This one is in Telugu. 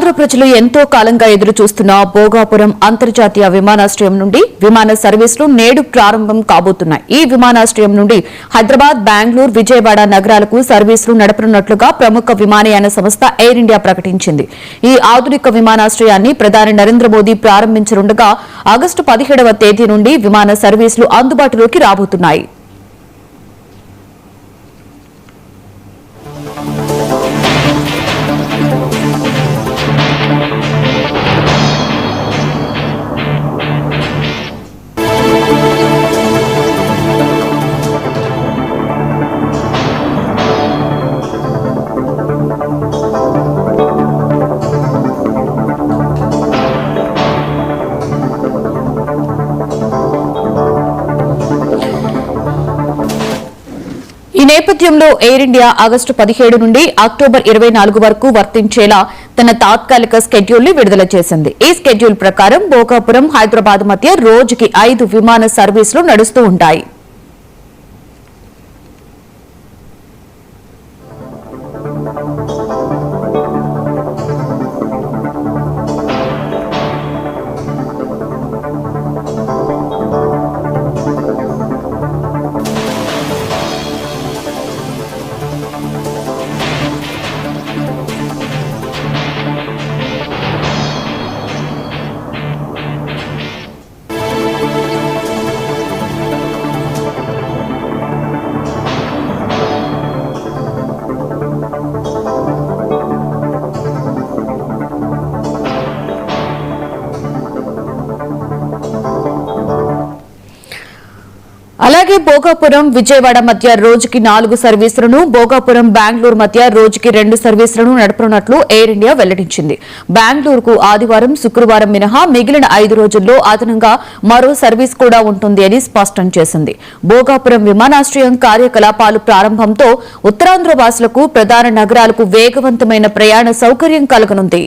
ఆంధ్ర ప్రజలు ఎంతో కాలంగా ఎదురు చూస్తున్న భోగాపురం అంతర్జాతీయ విమానాశ్రయం నుండి విమాన సర్వీసులు నేడు ప్రారంభం కాబోతున్నాయి. ఈ విమానాశ్రయం నుండి హైదరాబాద్, బెంగళూరు, విజయవాడ నగరాలకు సర్వీసులు నడపనున్నట్లుగా ప్రముఖ విమానయాన సంస్థ ఎయిర్ ఇండియా ప్రకటించింది. ఈ ఆధునిక విమానాశ్రయాన్ని ప్రధాని నరేంద్ర మోదీ ప్రారంభించనుండగా ఆగస్టు 17వ తేదీ నుండి విమాన సర్వీసులు అందుబాటులోకి రాబోతున్నాయి. ఈ నేపథ్యంలో ఎయిర్ ఇండియా ఆగస్టు 17 నుండి అక్టోబర్ 24 వరకు వర్తించేలా తన తాత్కాలిక స్కెడ్యూల్ ని విడుదల చేసింది. ఈ స్కెడ్యూల్ ప్రకారం భోగాపురం, హైదరాబాద్ మధ్య రోజుకి 5 విమాన సర్వీసులు నడుస్తూ ఉంటాయి. అలాగే భోగాపురం, విజయవాడ మధ్య రోజుకి 4 సర్వీసులను, భోగాపురం, బెంగళూరు మధ్య రోజుకి 2 సర్వీసులను నడపనున్నట్లు ఎయిర్ ఇండియా వెల్లడించింది. బెంగళూరుకు ఆదివారం, శుక్రవారం మినహా మిగిలిన 5 రోజుల్లో అదనంగా మరో సర్వీస్ కూడా ఉంటుంది అని స్పష్టం చేసింది. భోగాపురం విమానాశ్రయం కార్యకలాపాలు ప్రారంభంతో ఉత్తరాంధ్ర వాసులకు ప్రధాన నగరాలకు వేగవంతమైన ప్రయాణ సౌకర్యం కలగనుంది.